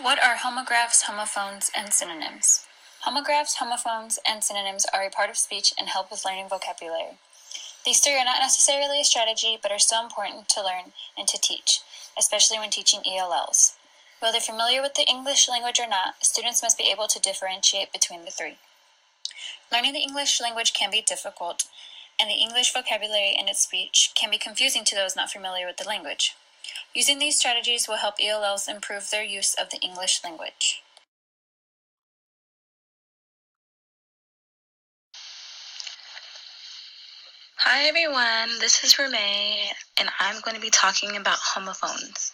What are homographs, homophones, and synonyms? Homographs, homophones, and synonyms are a part of speech and help with learning vocabulary. These three are not necessarily a strategy, but are still important to learn and to teach, especially when teaching ELLs. Whether familiar with the English language or not, students must be able to differentiate between the three. Learning the English language can be difficult, and the English vocabulary and its speech can be confusing to those not familiar with the language. Using these strategies will help ELLs improve their use of the English language. Hi everyone, this is Renee, and I'm going to be talking about homophones.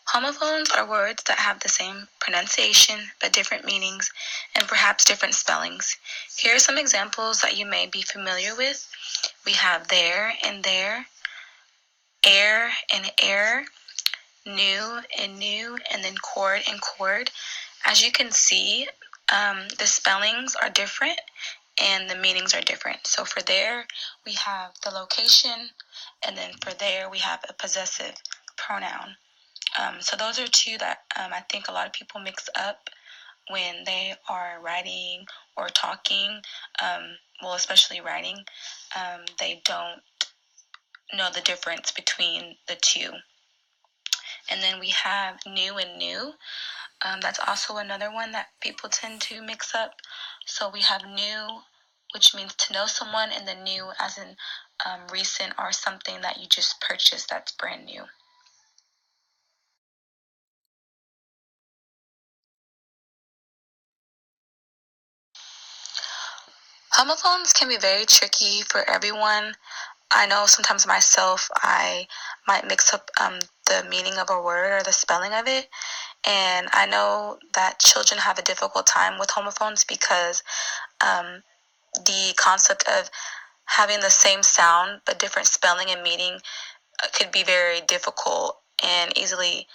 Homophones are words that have the same pronunciation but different meanings and perhaps different spellings. Here are some examples that you may be familiar with. We have there and there, air and air, new and new, and then cord and cord. As you can see, the spellings are different and the meanings are different. So for there, we have the location, and then for there, we have a possessive pronoun. So those are two that I think a lot of people mix up when they are writing or talking, especially writing. They don't know the difference between the two. And then we have new and new. That's also another one that people tend to mix up. So we have new, which means to know someone, and then new as in recent or something that you just purchased that's brand new. Homophones can be very tricky for everyone. I know sometimes myself, I might mix up the meaning of a word or the spelling of it. And I know that children have a difficult time with homophones because the concept of having the same sound but different spelling and meaning could be very difficult and easily,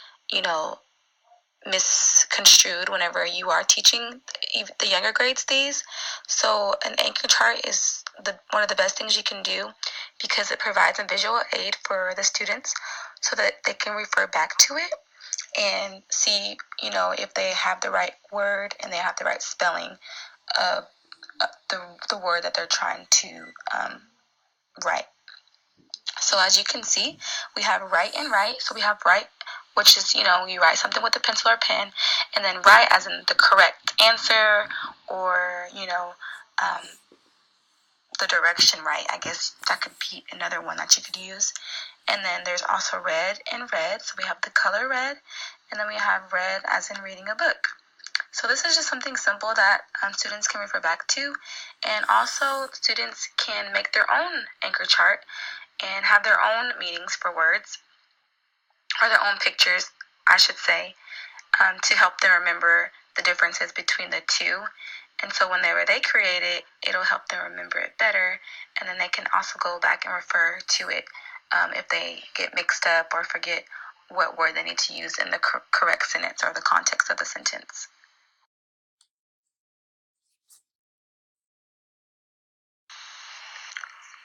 misconstrued whenever you are teaching the younger grades these. So an anchor chart is one of the best things you can do because it provides a visual aid for the students so that they can refer back to it and see, if they have the right word and they have the right spelling of the word that they're trying to write. So as you can see, we have write and write. So we have write, which is, you write something with a pencil or pen, and then write as in the correct answer or, the direction right. I guess that could be another one that you could use. And then there's also read and read. So we have the color red, and then we have read as in reading a book. So this is just something simple that students can refer back to. And also students can make their own anchor chart and have their own meanings for words, or their own pictures, I should say, to help them remember the differences between the two. And so whenever they create it, it'll help them remember it better. And then they can also go back and refer to it if they get mixed up or forget what word they need to use in the correct sentence or the context of the sentence.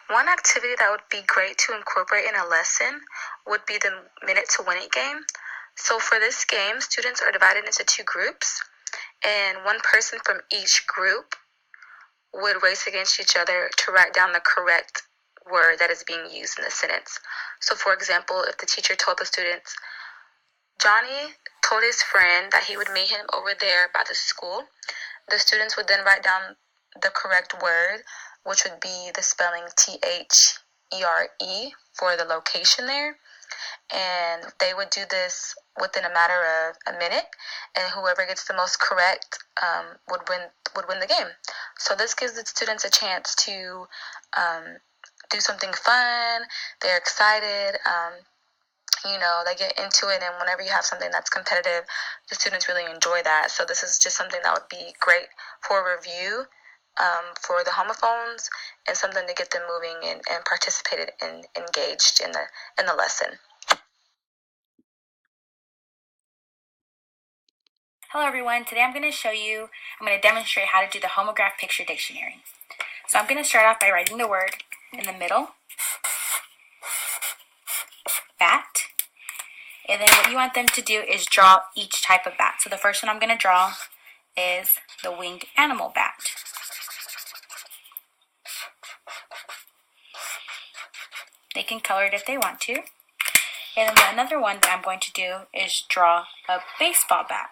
One activity that would be great to incorporate in a lesson would be the Minute to Win It game. So for this game, students are divided into two groups, and one person from each group would race against each other to write down the correct word that is being used in the sentence. So for example, if the teacher told the students, Johnny told his friend that he would meet him over there by the school, the students would then write down the correct word, which would be the spelling THERE for the location there. And they would do this within a matter of a minute, and whoever gets the most correct would win the game. So this gives the students a chance to do something fun. They're excited. They get into it, and whenever you have something that's competitive, the students really enjoy that. So this is just something that would be great for review for the homophones, and something to get them moving and participated and engaged in the lesson. Hello everyone, today I'm going to demonstrate how to do the homograph picture dictionary. So I'm going to start off by writing the word in the middle, bat, And then what you want them to do is draw each type of bat. So the first one I'm going to draw is the winged animal bat. They can color it if they want to. And then another one that I'm going to do is draw a baseball bat.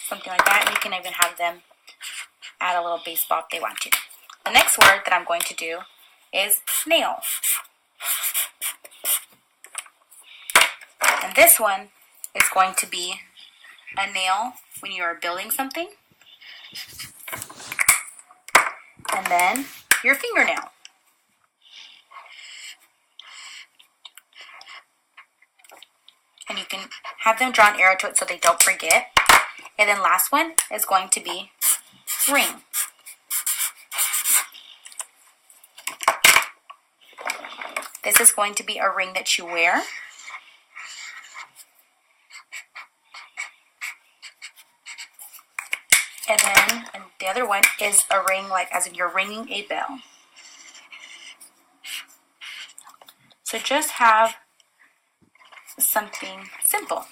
Something like that. You can even have them add a little baseball if they want to. The next word that I'm going to do is nail. And this one is going to be a nail when you are building something. And then your fingernail. And you can have them draw an arrow to it so they don't forget. And then last one is going to be ring. This is going to be a ring that you wear. And the other one is a ring, like as if you're ringing a bell. So just have something simple.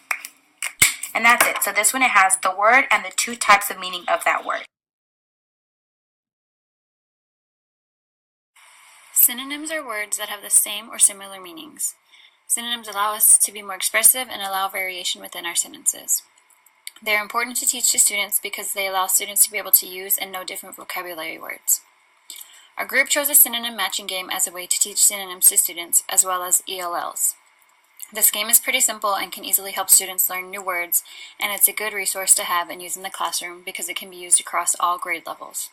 And that's it. So this one, it has the word and the two types of meaning of that word. Synonyms are words that have the same or similar meanings. Synonyms allow us to be more expressive and allow variation within our sentences. They are important to teach to students because they allow students to be able to use and know different vocabulary words. Our group chose a synonym matching game as a way to teach synonyms to students as well as ELLs. This game is pretty simple and can easily help students learn new words, and it's a good resource to have and use in the classroom because it can be used across all grade levels.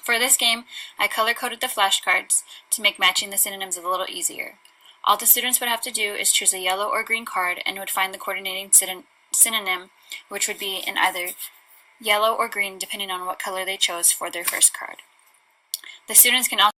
For this game, I color-coded the flashcards to make matching the synonyms a little easier. All the students would have to do is choose a yellow or green card and would find the coordinating synonym, which would be in either yellow or green depending on what color they chose for their first card. The students can also